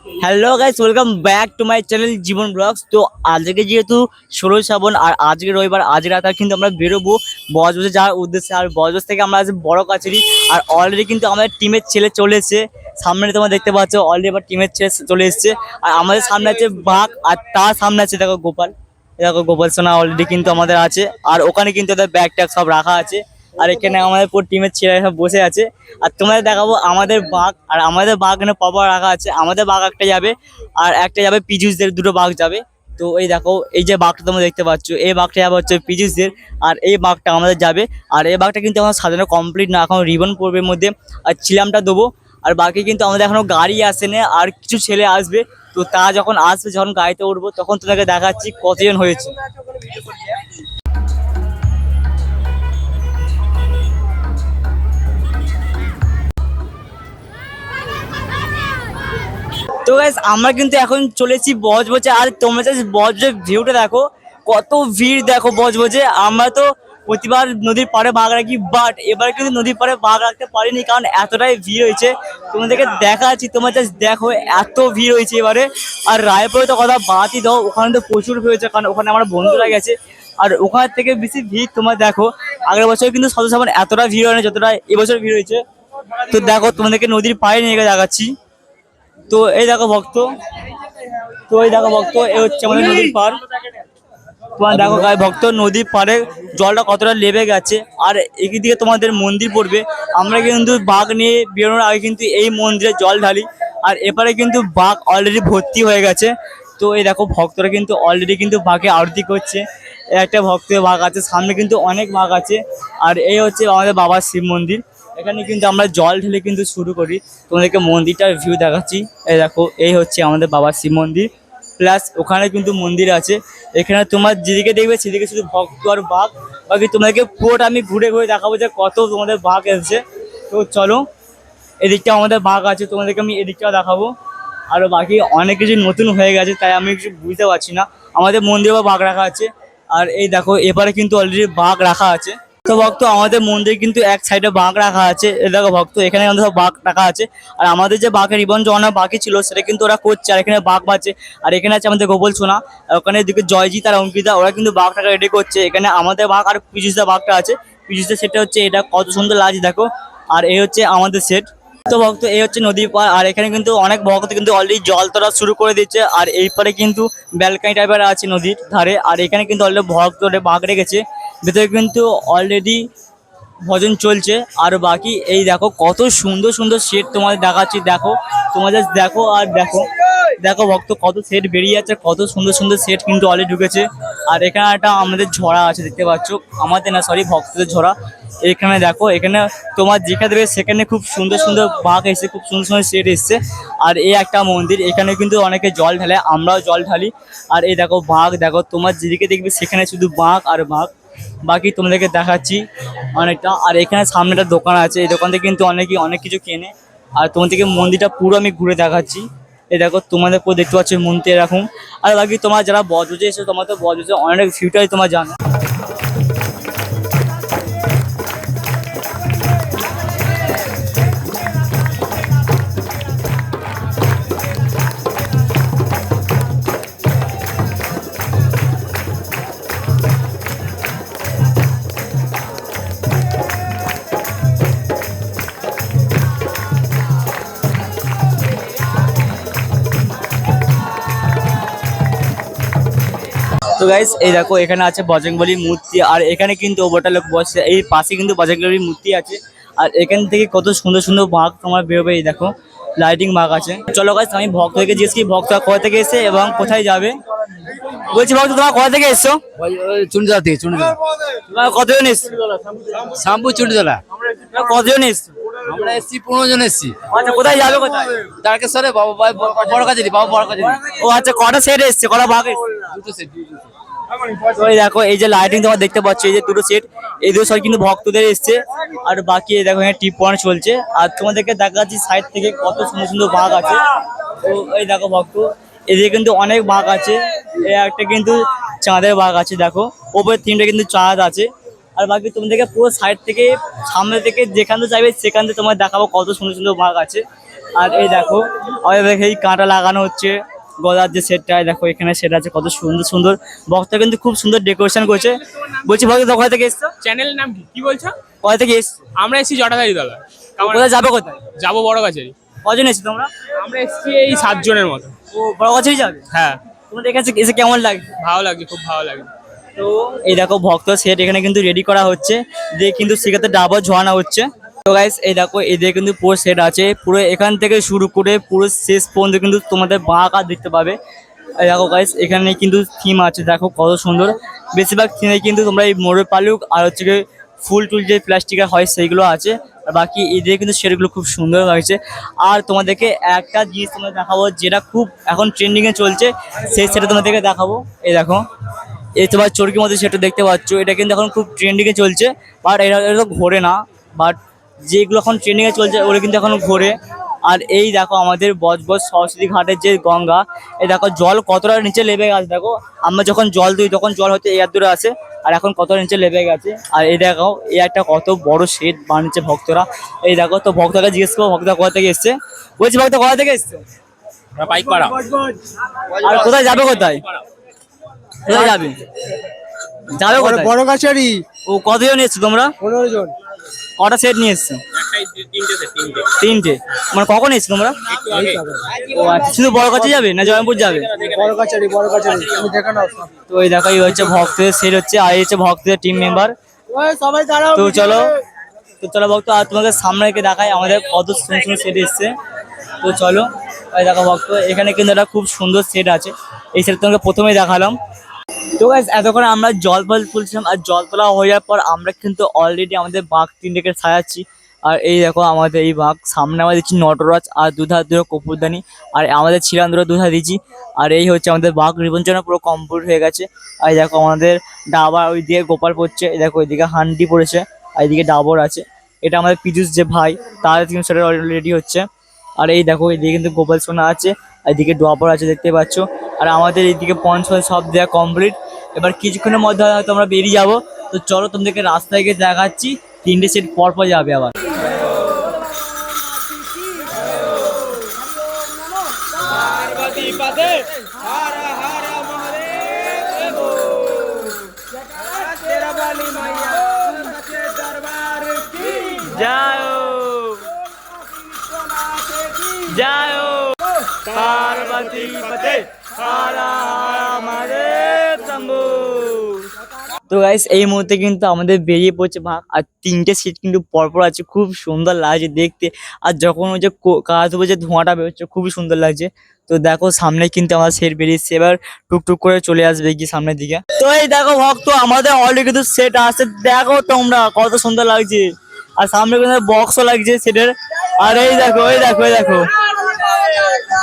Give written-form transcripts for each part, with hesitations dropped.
Hello guys, welcome back to my channel Jibon vlogs. তো আজকে যেহেতু 16 শ্রাবণ আর আজকে রবিবার, আজ রাত আর কিন্তু আমরা বেরোবো বজবজে যাওয়ার উদ্দেশ্যে। আর বজবজ থেকে আমরা আজ বড় কাছারি। আর অলরেডি কিন্তু আমাদের টিমের ছেলে চলে এসেছে সামনে, তোমরা দেখতে পাচ্ছ অলরেডি আবার টিমের ছেলে চলে এসেছে। আর আমাদের সামনে আছে বাঘ, আর তার সামনে আছে দেখো গোপাল। দেখো গোপাল সোনা অলরেডি কিন্তু আমাদের আছে। আর ওখানে কিন্তু ওদের ব্যাগ ট্যাগ সব রাখা আছে। আর এখানে আমাদের পুরো টিমের ছেলেরা সব বসে আছে। আর তোমাদের দেখাবো আমাদের বাঘ, আর আমাদের বাঘ এখানে পপা রাখা আছে। আমাদের বাঘ একটা যাবে আর একটা যাবে পিজুসদের, দুটো বাঘ যাবে। তো এই দেখো, এই যে বাঘটা তোমরা দেখতে পাচ্ছ, এই বাঘটা যাবে হচ্ছে পিজুসদের, আর এই বাঘটা আমাদের যাবে। আর এই বাঘটা কিন্তু আমার সাজানো কমপ্লিট না, এখন রিবন পড়বে মধ্যে আর চিলামটা দেবো। আর বাকি কিন্তু আমাদের এখনো গাড়ি আসেনি, আর কিছু ছেলে আসবে। তো তা যখন আসবে, যখন গাড়িতে উঠবো, তখন তোমাকে দেখাচ্ছি কতজন হয়েছে। তো গাইস, আমরা কিন্তু এখন চলেছি বজবজে। আর তোমরা জাস্ট বজবজের ভিউটা দেখো, কত ভিড় দেখো বজবজে। আমরা তো প্রতিবার নদীর পাড়ে বাঘ রাখি, বাট এবার কিন্তু নদীর পাড়ে বাঘ রাখতে পারিনি, কারণ এতটাই ভিড় হয়েছে। তোমাদেরকে দেখাচ্ছি, তোমরা জাস্ট দেখো এত ভিড় হয়েছে এবারে। আর রায়পুরে তো কথা বাদই দাও, ওখানে তো প্রচুর ভিড় হয়েছে, কারণ ওখানে আমার বন্ধুরা গেছে। আর ওখান থেকে বেশি ভিড় তোমরা দেখো, আগের বছর কিন্তু 17 শ্রাবণ এতটা ভিড় হয় না যতটা এবছর ভিড় হয়েছে। তো দেখো, তোমাদেরকে নদীর পাড়ে নিয়ে গিয়ে দেখাচ্ছি। তো এই দেখো ভক্ত, তো এই দেখো ভক্ত, এই হচ্ছে আমাদের নদীর পাড়। তোমার দেখো গায়ে ভক্ত, নদীর পাড়ে জলটা কতটা লেবে গেছে। আর এদিকে তোমাদের মন্দির পড়বে। আমরা কিন্তু বাঘ নিয়ে বেরোনোর আগে কিন্তু এই মন্দিরে জল ঢালি। আর এপারে কিন্তু বাঘ অলরেডি ভর্তি হয়ে গেছে। তো এই দেখো ভক্তরা কিন্তু অলরেডি কিন্তু বাঘে আরতি করছে। একটা ভক্তের বাঘ আছে, সামনে কিন্তু অনেক বাঘ আছে। আর এই হচ্ছে আমাদের বাবার শিব মন্দির। এখানে কিন্তু আমরা জল ঢেলে কিন্তু শুরু করি। তোমাদেরকে মন্দিরটার ভিউ দেখাচ্ছি। এই দেখো, এই হচ্ছে আমাদের বাবার শিব মন্দির, প্লাস ওখানে কিন্তু মন্দির আছে। এখানে তোমার যেদিকে দেখবে সেদিকে শুধু ভক্ত আর বাঘ। বাকি তোমাদেরকে পুরোটা আমি ঘুরে ঘুরে দেখাবো যে কত তোমাদের বাঘ এসেছে। তো চলো, এদিকটা আমাদের বাঘ আছে, তোমাদেরকে আমি এদিকটাও দেখাবো। আরও বাকি অনেক কিছু নতুন হয়ে গেছে, তাই আমি কিছু বুঝতে পারছি না। আমাদের মন্দিরে বাঘ রাখা আছে। আর এই দেখো, এবারে কিন্তু অলরেডি বাঘ রাখা আছে। তো ভক্ত, আমাদের মন্দিরে কিন্তু এক সাইডে বাঘ রাখা আছে। এই দেখো ভক্ত, এখানে আমাদের সব বাঘ রাখা আছে। আর আমাদের যে বাঘের রিবন জমানো বাকি ছিল, সেটা কিন্তু ওরা করছে। আর এখানে বাঘ বাজছে। আর এখানে আছে আমাদের গোপাল সোনা, আর ওখানে দিকে জয়জিৎ আর অঙ্কিতা, ওরা কিন্তু বাঘটাকে রেডি করছে। এখানে আমাদের বাঘ আর পিজুসদা বাঘটা আছে। পিজুসদা সেটা হচ্ছে, এটা কত সুন্দর লাগছে দেখো। আর এই হচ্ছে আমাদের সেট। তো ভক্ত, এই হচ্ছে নদীর পাড়। আর এখানে কিন্তু অনেক ভক্ত কিন্তু অলরেডি জল তোলা শুরু করে দিচ্ছে। আর এই পারে কিন্তু ব্যালকানি টাইপের আছে নদীর ধারে। আর এখানে কিন্তু অলরেডি ভক্ত বাঘ রেখেছে। ভেতরে কিন্তু অলরেডি ভজন চলছে। আর বাকি এই দেখো, কত সুন্দর সুন্দর সেট তোমাদের দেখাচ্ছি। দেখো, তোমাদের দেখো আর দেখো, দেখো ভক্ত, কত সেট বেরিয়ে যাচ্ছে, কত সুন্দর সুন্দর সেট কিন্তু অলরেডি ঢুকেছে। আর এখানে একটা আমাদের ঝরা আছে, দেখতে পাচ্ছ। আমাদের না, সরি, ভক্তদের ঝরা। এখানে দেখো, এখানে তোমার যেখানে দেবে সেখানে খুব সুন্দর সুন্দর বাঘ এসছে, খুব সুন্দর সুন্দর সেট এসছে। আর এই একটা মন্দির, এখানে কিন্তু অনেকে জল ঢালে, আমরাও জল ঢালি। আর এই দেখো বাঘ, দেখো তোমার যেদিকে দেখবে সেখানে শুধু বাঘ আর বাঘ। বাকি তোমাদেরকে দেখাচ্ছি অনেকটা। আর এখানে সামনে একটা দোকান আছে, এই দোকান থেকে কিন্তু অনেকেই অনেক কিছু কেনে। আর তোমাদেরকে মন্দিরটা পুরো আমি ঘুরে দেখাচ্ছি। এই দেখো, তোমাদের পুরো দেখতে পাচ্ছ মন্দির এরকম। আর বাকি তোমার যারা বজবজে এসে, তোমার তো বজবজে অনেক ভিউটাই তোমার জানো। তো গাইস, এই দেখো, এখানে আছে বজরংবলীর মূর্তি। আর এখানে কিন্তু ওটা লোক বসে, এই পাশে কিন্তু বজরংবলীর মূর্তি আছে। আর এখান থেকে কত সুন্দর সুন্দর বাঘ তোমার বেরোবে। এই দেখো, লাইটিং বাঘ আছে। চলো গাইস, আমি ভক্তকে জিজ্ঞেস করি ভক্ত কোথা থেকে এসে এবং কোথায় যাবে। বলছি ভক্ত, তোমার কোথা থেকে এসছো? চুন্ডিতলা থেকে চুন্ডিতলা। তোমার কতজন এসছো? শ্যামপুর চুন্ডিতলা। তোমার কতজন এসছো? আমরা এসছি 15 জন এসছি। আচ্ছা, কোথায় যাবে কোথায়? তারকেশ্বরে বাবা বড় কাজেরি বাবা বড় কাজেরি। ও আচ্ছা, কটা সেট এসছে, কটা বাঘ এসছে? দুটো সেট। তো এই দেখো, এই যে লাইটিং তোমার দেখতে পাচ্ছ, এই যে দুটো সেট, এই দুটো সব কিন্তু ভক্তদের এসছে। আর বাকি এই দেখো, এখানে টিপ পয়েন্ট চলছে। আর তোমাদেরকে দেখাচ্ছি সাইড থেকে কত সুন্দর সুন্দর বাঘ আছে। তো এই দেখো ভক্ত, এদিকে কিন্তু অনেক বাঘ আছে। এই একটা কিন্তু চাঁদের বাঘ আছে, দেখো ওপরে তিনটে কিন্তু চাঁদ আছে। আর বাকি তোমাদেরকে পুরো সাইড থেকে, সামনে থেকে যেখান থেকে চাইবে সেখান থেকে তোমার দেখাবো কত সুন্দর সুন্দর বাঘ আছে। আর এই দেখো আমাদের দেখে এই কাঁটা লাগানো হচ্ছে গলার যে সেটটা, দেখো এখানে সেট আছে, কত সুন্দর সুন্দর বক্সটা কিন্তু খুব সুন্দর ডেকোরেশন করেছে। বলছি ভাই তো কোথা থেকে এসছো? চ্যানেলের নাম কি বলছো? কোথা থেকে এসছো? আমরা এসেছি জটাধারী তলা। কোথায় যাবে কোথায়? যাবো বড় কাছারি। কজন এসছো তোমরা? আমরা এসেছি এই 7 জনের মতো। ও বড় কাছেই যাবে? হ্যাঁ, তোমাদের এখানে এসে কেমন লাগছে? ভালো লাগছে, খুব ভালো লাগছে। তো এই দেখো ভক্ত সেট এখানে কিন্তু রেডি করা হচ্ছে, দিয়ে কিন্তু সেখানে ডাবর ঝোয়ানো হচ্ছে। তো গাইস এই দেখো এদের কিন্তু পুরো সেট আছে, পুরো এখান থেকে শুরু করে পুরো শেষ পর্যন্ত কিন্তু তোমাদের বাঁক আর দেখতে পাবে। এই দেখো গাইস এখানে কিন্তু থিম আছে, দেখো কত সুন্দর। বেশিরভাগ থিমে কিন্তু তোমরা এই মোড়ের পালুক আর হচ্ছে গিয়ে ফুল টুল যে প্লাস্টিকের হয় সেইগুলো আছে, আর বাকি এদের কিন্তু সেটগুলো খুব সুন্দর লাগছে। আর তোমাদেরকে একটা জিনিস তোমরা দেখাবো যেটা খুব এখন ট্রেন্ডিংয়ে চলছে, সেই সেটা তোমাদেরকে দেখাবো। এই দেখো এই তোমার চরকির মধ্যে সেটা দেখতে পাচ্ছ, এটা কিন্তু এখন খুব ট্রেন্ডিংয়ে চলছে। বাট এটা তো ঘোরে না, বাট যেগুলো এখন ট্রেন্ডিংয়ে চলছে ওগুলো কিন্তু এখন ঘোরে। আর এই দেখো আমাদের বজবজ সরস্বতী ঘাটের যে গঙ্গা, এই দেখো জল কতটা নিচে লেবে গেছে। দেখো আমরা যখন জল দিই তখন জল হয়তো এর দূরে আসে, আর এখন কতটা নিচে লেবে গেছে। আর এই দেখো এই একটা কত বড় শেড বানিয়েছে ভক্তরা। এই দেখো তো ভক্তকে জিজ্ঞেস করো ভক্ত কোথা থেকে এসছে। বলছি ভক্ত কোথা থেকে এসছো? বাইক পাড়া। আর কোথায় যাবে কোথায়? কোথায় যাবে? যাবে কোথায়? বড় কাছারি। ও কতজন এসছো তোমরা? 15 জন। কটা সেট নিয়ে এসছো? তিনটে। মানে কখন এসছো তোমরা? ও আচ্ছা, শুধু বড় কাছে যাবে না জয়পুর যাবে? বড় কাছারি তুমি দেখে নাও সব। তো এই দেখো এই হচ্ছে ভক্তদের সেট হচ্ছে, আর এই হচ্ছে ভক্তদের টিম মেম্বার। ওই সবাই দাঁড়াও। তো চলো ভক্ত আর তোমাকে সামনে রেখে দেখাই আমাদের কত সুন্দর সুন্দর সেট এসছে। তো চলো এই দেখো ভক্ত এখানে কিন্তু একটা খুব সুন্দর সেট আছে, এই সেট তোমাকে প্রথমেই দেখালাম। তো গাইস এতক্ষণ আমরা জল ফল তুলছিলাম, আর জল তোলা হয়ে যাওয়ার পর আমরা কিন্তু অলরেডি আমাদের বাঘ তিনটেকে সাজাচ্ছি। আর এই দেখো আমাদের এই বাঘ, সামনে আমরা দিচ্ছি নটরাজ আর দুধার দুটো কপুরদানি, আর আমাদের ছিলাম দুটো দুধা দিচ্ছি। আর এই হচ্ছে আমাদের বাঘ রিবঞ্চনা পুরো কমপ্লিট হয়ে গেছে। আর এই দেখো আমাদের ডাবার ওই দিকে গোপাল পড়ছে, এই দেখো ওইদিকে হান্ডি পড়েছে, আর এইদিকে ডাবর আছে। এটা আমাদের পিজুস যে ভাই, তার কিন্তু সেটা রেডি হচ্ছে। আর এই দেখো এইদিকে কিন্তু গোপাল সোনা আছে, আর এদিকে ড্রপার আছে দেখতে পাচ্ছ। আর আমাদের এইদিকে পঞ্চ সব দেওয়া কমপ্লিট। এবার কিছুক্ষণের মধ্যে হয়তো আমরা বেরিয়ে যাবো। তো চলো তোমাদেরকে রাস্তায় গিয়ে দেখাচ্ছি, তিনটে সেট পর পর যাবে আবার। जाओ पार्वती पते हारा हमारे शंभू। তো গাইস এই মুহূর্তে কিন্তু আমাদের বেরিয়ে পড়ছে ভাগ, আর তিনটে সিট কিন্তু পরপর আছে, খুব সুন্দর লাগছে দেখতে। আর যখন ওই যে কাজ হবে যে ধোঁয়াটা বেরোচ্ছে খুবই সুন্দর লাগছে। তো দেখো সামনে কিন্তু আমার সেট বেরিয়েছে, এবার টুকটুক করে চলে আসবে কি সামনের দিকে। তো এই দেখো ভক্ত আমাদের অলরেডি কিন্তু সেট আসছে, দেখো তোমরা কত সুন্দর লাগছে। আর সামনে কিন্তু বক্সও লাগছে সেটের। আর এই দেখো এই দেখো এই দেখো,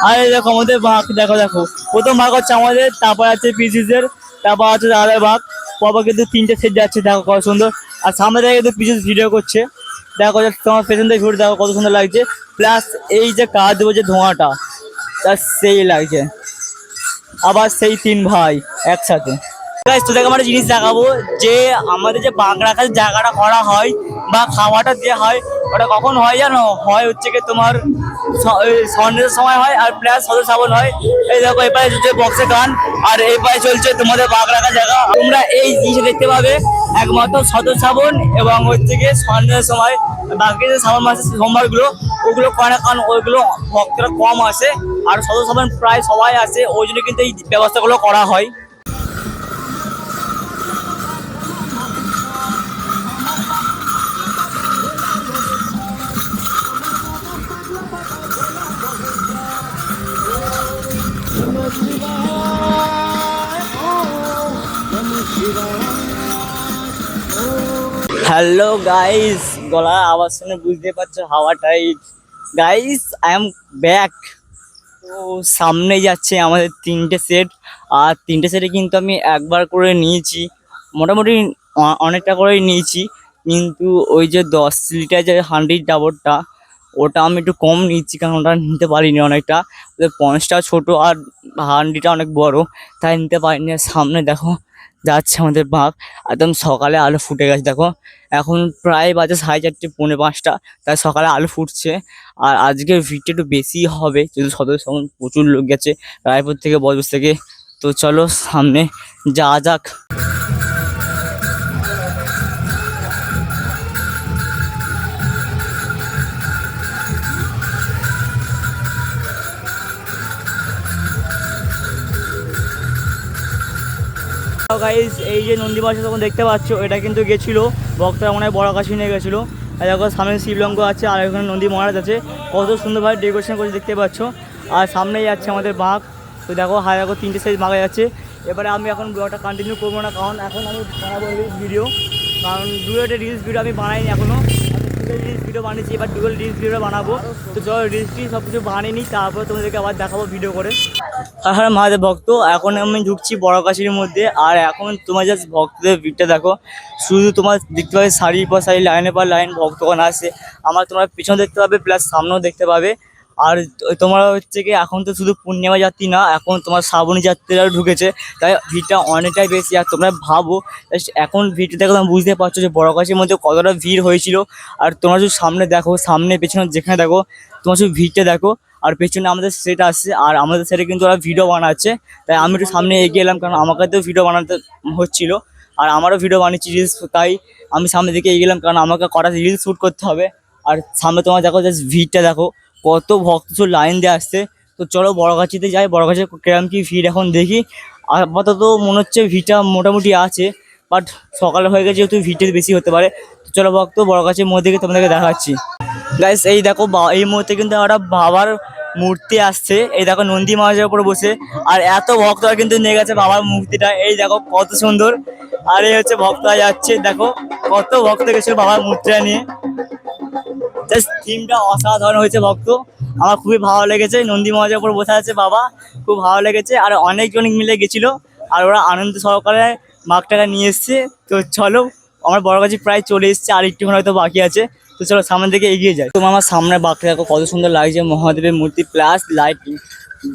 আর এই দেখো আমাদের ভাগ, দেখো দেখো প্রথম ভাগ হচ্ছে আমাদের, তারপর আছে পিসিসের, তারপর আছে আরেক ভাগ, পরপর কিন্তু তিনটে সেট যাচ্ছে, দেখো কত সুন্দর। আর সামনে থেকে কিন্তু পিসিস ভিডিও করছে, দেখো তোমার পেছন থেকে ঘুরে দেখো কত সুন্দর লাগছে। প্লাস এই যে কাজ দেবো যে ধোঁয়াটা, তার সেই লাগছে। আবার সেই তিন ভাই একসাথে। তোদেরকে আমরা জিনিস দেখাবো যে আমাদের যে বাঘ রাখার জায়গাটা করা হয় বা খাওয়াটা দেওয়া হয়, ওটা কখন হয় জানো? হয় হচ্ছে কি তোমার সন্ধ্যের সময় হয়, আর প্লাস সদর শ্রাবণ হয়। এই দেখো এই পাশে চলছে বক্সের গান, আর এই পাশে চলছে তোমাদের বাঘ রাখার জায়গা। তোমরা এই জিনিসটা দেখতে পাবে একমাত্র সদর শ্রাবণ এবং হচ্ছে গিয়ে সন্ধ্যের সময়। বাকি যে শ্রাবণ মাসের সোমবারগুলো ওগুলো করে না, কারণ ওইগুলো ভক্তরা কম আসে, আর সদর শ্রাবণ প্রায় সবাই আসে, ওই জন্য কিন্তু এই ব্যবস্থাগুলো করা হয়। হ্যালো গাইস, গলার আওয়াজ শুনে বুঝতে পারছো হাওয়াটাই। Guys I am back. তো সামনে যাচ্ছে আমাদের তিনটে সেট, আর তিনটে সেটে কিন্তু আমি একবার করে নিয়েছি, মোটামুটি অনেকটা করেই নিয়েছি। কিন্তু ওই যে 10 লিটার যে হান্ড্রেড ডাবরটা, ওটা আমি একটু কম নিচ্ছি, কারণ ওটা নিতে পারিনি অনেকটা। পঞ্চটা ছোটো আর হান্ডিটা অনেক বড়, তাই নিতে পারিনি। সামনে দেখো যাচ্ছে আমাদের বাঘ। একদম সকালে আলো ফুটে গেছে দেখো, এখন প্রায় বাজে 4:30 পৌনে 5টা, তাই সকালে আলো ফুটছে। আর আজকের ভিড়টা একটু বেশি হবে, যেহেতু সদর সঙ্গে প্রচুর লোক গেছে রায়পুর থেকে, বজবজ থেকে। তো চলো সামনে যাওয়া যাক। গাইস, এই যে নন্দী মাছ তখন দেখতে পাচ্ছ, এটা কিন্তু গেছিলো ভক্তরা মনে হয় বড় কাছে নিয়ে গেছিলো। আর দেখো সামনে শিবলঙ্গ আছে, আর এখানে নন্দী মহারাজ আছে, কত সুন্দরভাবে ডেকোরেশন করে দেখতে পাচ্ছ। আর সামনেই যাচ্ছে আমাদের বাঘ। তো দেখো দেখো 3টে সাইজ বাঘ যাচ্ছে। এবারে আমি এখন ব্লগটা কন্টিনিউ করবো না, কারণ এখন আমি বানাবো রিলস ভিডিও, কারণ ডুয়েটে রিলস ভিডিও আমি বানাইনি এখনও। রিলস ভিডিও বানিয়েছি, এবার ডুয়েল রিলস ভিডিও বানাবো। তো চলো রিলসটি সব কিছু বানিয়ে নিই, তারপর তোমাদেরকে আবার দেখাবো ভিডিও করে। হ্যাঁ মহাদেব ভক্ত, এখন আমি ঢুকছি বড়কাশির মধ্যে। আর এখন তোমার জাস্ট ভক্তদের ভিড়টা দেখো, শুধু তোমার দেখতে পাবে সারির পর সারি, লাইনের পর লাইন ভক্তগণ আসে। আমার তোমরা পিছনে দেখতে পাবে, প্লাস সামনেও দেখতে পাবে। আর তোমরা হচ্ছে কি, এখন তো শুধু পূর্ণিমা যাত্রী না, এখন তোমার শ্রাবণী যাত্রীরাও ঢুকেছে, তাই ভিড়টা অনেকটাই বেশি। আর তোমরা ভাবো এখন ভিড়টা দেখো, তোমরা বুঝতে পারছো যে বড়কাশির মধ্যে কতটা ভিড় হয়েছিল। আর তোমরা যদি সামনে দেখো, সামনে পেছনে যেখানে দেখো, তোমার শুধু ভিড়টা দেখো। আর পেছনে আমাদের সেট আসছে, আর আমাদের সেটে কিন্তু ওরা ভিডিও বানাচ্ছে, তাই আমি একটু সামনে এগিয়ে এলাম, কারণ আমাকে তো ভিডিও বানাতে হচ্ছিলো। আর আমারও ভিডিও বানিয়েছি রিলস, তাই আমি সামনের দিকে এগিয়ে গেলাম, কারণ আমাকে কটা রিলস শ্যুট করতে হবে। আর সামনে তোমার দেখো জাস্ট ভিড়টা দেখো, কত ভক্ত সব লাইন দিয়ে আসছে। তো চলো বড়গাছিতে যাই, বড়গাছি কিরম কি ভিড় এখন দেখি। আপাতত মনে হচ্ছে ভিড়টা মোটামুটি আছে, বাট সকালে হয়ে গেছে, যেহেতু ভিড়টা বেশি হতে পারে। তো চলো ভক্ত বড়গাছির মধ্যে গিয়ে তোমাদেরকে দেখাচ্ছি। গাইস এই দেখো, এই মুহূর্তে কিন্তু একটা বাবার মূর্তি আসছে, এই দেখো নন্দী মহারাজের উপরে বসে। আর এত ভক্তরা কিন্তু নিয়ে গেছে বাবার মূর্তিটা, এই দেখো কত সুন্দর। আর এই হচ্ছে ভক্তরা যাচ্ছে, দেখো কত ভক্ত গেছে বাবার মূর্তিটা নিয়ে। জাস্ট থিমটা অসাধারণ হয়েছে ভক্ত, আমার খুবই ভালো লেগেছে। নন্দী মহারাজের উপর বসে আছে বাবা, খুব ভালো লেগেছে। আর অনেকজন মিলে গেছিলো, আর ওরা আনন্দ সহকারে বাঘটাকে নিয়ে এসছে। তো চলো, আমার বড়গাছি প্রায় চলে এসছে, আর একটুখানি হয়তো বাকি আছে। তো চলো সামনের দিকে এগিয়ে যায়। তোমার আমার সামনে বাঘটা দেখো কত সুন্দর লাগছে, মহাদেবের মূর্তি প্লাস লাইটিং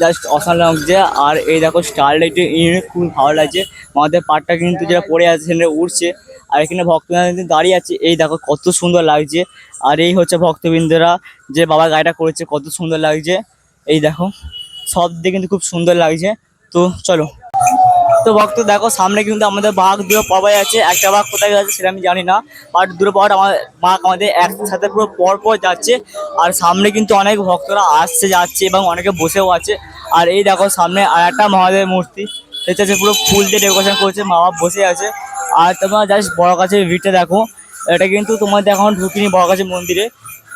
জাস্ট অসাধারণ লাগছে। আর এই দেখো স্টার লাইটের ইউনিট খুব ভালো লাগছে। মহাদেব পাটটা কিন্তু যেটা পড়ে আছে সেখানে উঠছে, আর এখানে ভক্তরা কিন্তু দাঁড়িয়ে আছে, এই দেখো কত সুন্দর লাগছে। আর এই হচ্ছে ভক্তবৃন্দরা যে বাবার গাড়িটা করেছে, কত সুন্দর লাগছে। এই দেখো সব দিকে কিন্তু খুব সুন্দর লাগছে। তো চলো, তো ভক্ত দেখো সামনে কিন্তু আমাদের বাঘ দুটো পাওয়া যাচ্ছে, একটা বাঘ কোথায় যাচ্ছে সেটা আমি জানি না, বাট দুটো বাঘ আমাদের একসাথে পুরো পর যাচ্ছে। আর সামনে কিন্তু অনেক ভক্তরা আসছে যাচ্ছে, এবং অনেকে বসেও আছে। আর এই দেখো সামনে আর একটা মহাদেবের মূর্তি, সেটা হচ্ছে পুরো ফুল দিয়ে ডেকোরেশন করেছে, মা বাবা বসে আছে। আর তোমরা জাস্ট বড়গাছির ভিড়টা দেখো, এটা কিন্তু তোমাদের এখন ঢুকিনি বড়গাছি মন্দিরে,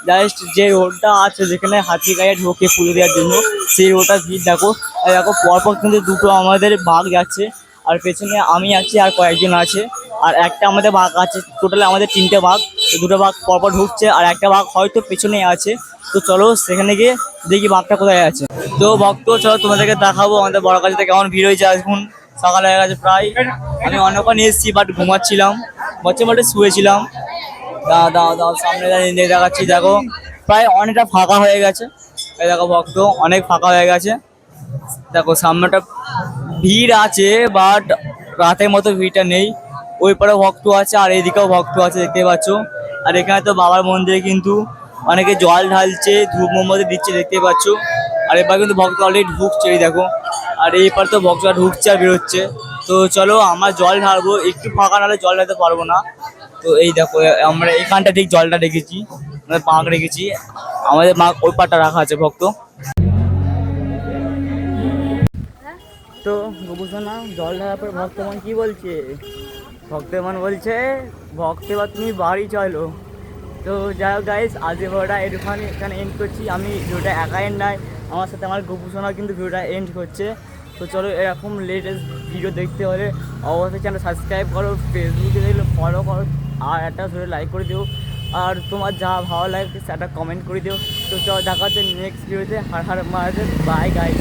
জাস্ট যে রোডটা আছে যেখানে হাতি গায়ে ঢোকে পুজো দেওয়ার জন্য, সেই রোডটা ভিড় দেখো। আর দেখো পরপর কিন্তু দুটো আমাদের বাঘ যাচ্ছে, আর পেছনে আমি আছি আর কয়েকজন আছে, আর একটা আমাদের বাঘ আছে। টোটালে আমাদের 3টে বাঘ, তো দুটো বাঘ পরপর ঢুকছে, আর একটা বাঘ হয়তো পেছনে আছে। তো চলো সেখানে গিয়ে দেখি বাঘটা কোথায় আছে। তো ভক্ত চলো তোমাদেরকে দেখাবো আমাদের বড়গাছিতে কেমন ভিড় হয়েছে। এখন সকাল হয়ে গেছে প্রায়, আমি অনেকক্ষণ এসেছি বাট ঘুমাচ্ছিলাম, বছর শুয়েছিলাম। দাও সামনে দেখাচ্ছি, দেখো প্রায় অনেকটা ফাঁকা হয়ে গেছে। এই দেখো ভক্ত অনেক ফাঁকা হয়ে গেছে, দেখো সামনেটা ভিড় আছে, বাট রাতের মতো ভিড়টা নেই। ওই পারে ভক্ত আছে, আর এইদিকেও ভক্ত আছে দেখতে পাচ্ছ। আর এখানে তো বাবার মন্দিরে কিন্তু অনেকে জল ঢালছে, ধূপ মোমবাতি দিচ্ছে দেখতে পাচ্ছ। আর এবার কিন্তু ভক্ত অলরেডি ঢুকছে, এই দেখো। আর এইবার তো ভক্তরা ঢুকছে আর বেরোচ্ছে। তো চলো আমরা জল ঢালবো, একটু ফাঁকা নাহলে জল ঢালতে পারবো না। তো এই দেখো আমরা এখানটা ঠিক জলটা রেখেছি, আমাদের বাঘ রেখেছি, আমাদের মা ওই পাটটা রাখা আছে ভক্ত। তো গোপুসোনা জল ঢালার পর ভক্তমান কি বলছে? ভক্তমান বলছে ভক্ত এবার তুমি বাড়ি চলো। তো যাই হোক গাইস, আজকে ভিডিওটা এখানে এন্ড করছি। আমি ভিডিওটা একা এন্ড নাই, আমার সাথে আমার গোপুসোনা কিন্তু ভিডিওটা এন্ড করছে। তো চলো এরকম লেটেস্ট ভিডিও দেখতে হলে অবশ্যই চ্যানেল সাবস্ক্রাইব করো, ফেসবুকে দেখলে ফলো করো, আর একটা ধরে লাইক করে দিও। আর তোমার যা ভালো লাগে সেটা কমেন্ট করে দিও। তো চলো দেখা হচ্ছে নেক্সট ভিডিওতে। হার হার মহাদেব, বাই গাইস।